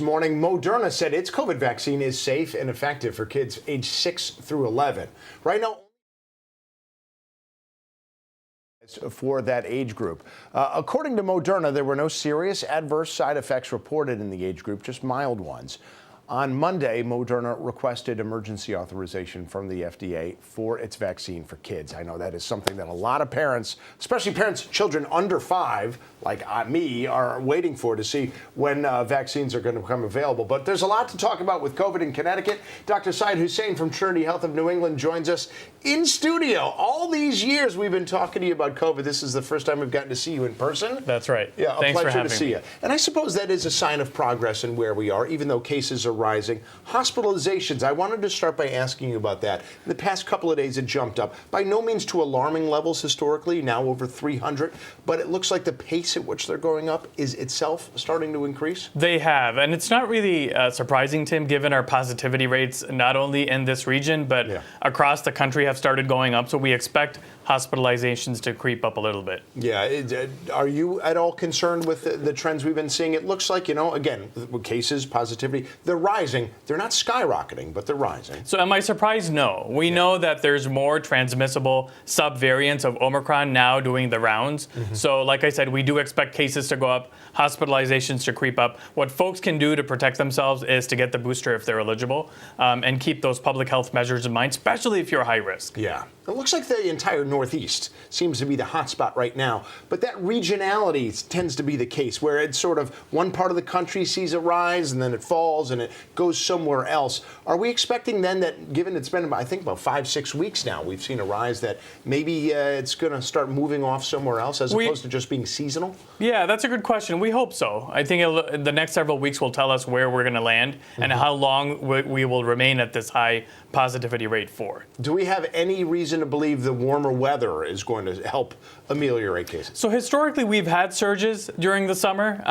This morning, Moderna said its COVID vaccine is safe and effective for kids aged 6 through 11. Right now, for that age group. According to Moderna, there were no serious adverse side effects reported in the age group, just mild ones. On Monday, Moderna requested emergency authorization from the FDA for its vaccine for kids. I know that is something that a lot of parents, especially parents of children under 5, like me, are waiting for to see when vaccines are going to become available. But there's a lot to talk about with COVID in Connecticut. Dr. Syed Hussain from Trinity Health of New England joins us in studio. All these years we've been talking to you about COVID. This is the first time we've gotten to see you in person. That's right. Yeah, Thanks a pleasure for having to see you. And I suppose that is a sign of progress in where we are, even though cases are rising. Hospitalizations, I wanted to start by asking you about that. In the past couple of days, it jumped up. By no means to alarming levels historically, now over 300, but it looks like the pace at which they're going up is itself starting to increase? They have, and it's not really surprising, Tim, given our positivity rates, not only in this region, but across the country have started going up, so we expect hospitalizations to creep up a little bit. Yeah, are you at all concerned with the trends we've been seeing? It looks like, again, cases, positivity, they're rising. They're not skyrocketing, but they're rising. So am I surprised? No. We know that there's more transmissible subvariants of Omicron now doing the rounds. So like I said, we do expect cases to go up, hospitalizations to creep up. What folks can do to protect themselves is to get the booster if they're eligible and keep those public health measures in mind, especially if you're high risk. Yeah. It looks like the entire Northeast seems to be the hot spot right now. But that regionality tends to be the case, where it's sort of one part of the country sees a rise and then it falls and it goes somewhere else. Are we expecting then that, given it's been, I think, about 5-6 weeks now, we've seen a rise, that maybe it's going to start moving off somewhere else as opposed to just being seasonal? Yeah, that's a good question. We hope so. I think the next several weeks will tell us where we're going to land and how long we will remain at this high positivity rate for. Do we have any reason to believe the warmer weather is going to help ameliorate cases? So historically, we've had surges during the summer,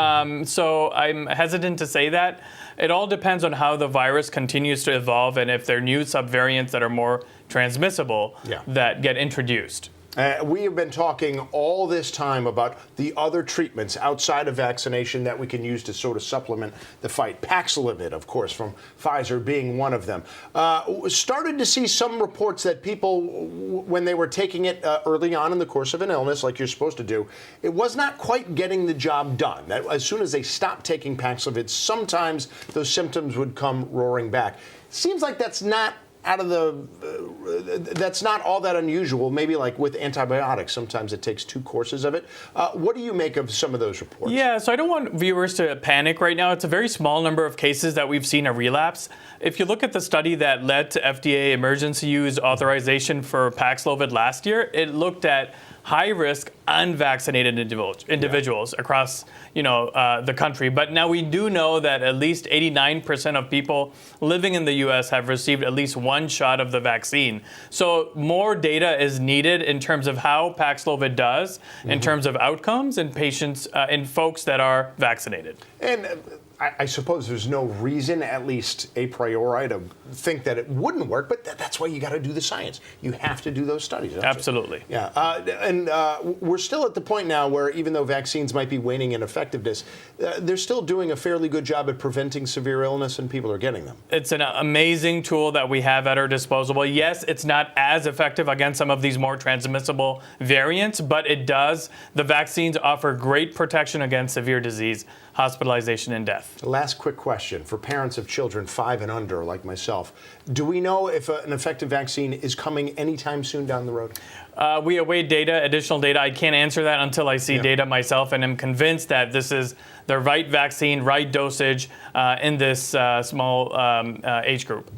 so I'm hesitant to say that. It all depends on how the virus continues to evolve and if there are new subvariants that are more transmissible that get introduced. We have been talking all this time about the other treatments outside of vaccination that we can use to sort of supplement the fight. Paxlovid, of course, from Pfizer being one of them. Started to see some reports that people, when they were taking it early on in the course of an illness, like you're supposed to do, it was not quite getting the job done. That as soon as they stopped taking Paxlovid, sometimes those symptoms would come roaring back. Seems like that's not that's not all that unusual. Maybe like with antibiotics, sometimes it takes 2 courses of it. What do you make of some of those reports? Yeah, so I don't want viewers to panic right now. It's a very small number of cases that we've seen a relapse. If you look at the study that led to FDA emergency use authorization for Paxlovid last year, it looked at high-risk, unvaccinated individuals across, the country. But now we do know that at least 89% of people living in the U.S. have received at least 1 shot of the vaccine. So more data is needed in terms of how Paxlovid does, in terms of outcomes in patients, in folks that are vaccinated. And I suppose there's no reason, at least a priori, to think that it wouldn't work, but that's why you got to do the science. You have to do those studies. Absolutely. Yeah. And we're still at the point now where even though vaccines might be waning in effectiveness, they're still doing a fairly good job at preventing severe illness and people are getting them. It's an amazing tool that we have at our disposal. Yes, it's not as effective against some of these more transmissible variants, but it does. The vaccines offer great protection against severe disease, hospitalization, and death. Last quick question for parents of children 5 and under, like myself. Do we know if an effective vaccine is coming anytime soon down the road? We await data, additional data. I can't answer that until I see data myself, and I'm convinced that this is the right vaccine, right dosage in this small age group.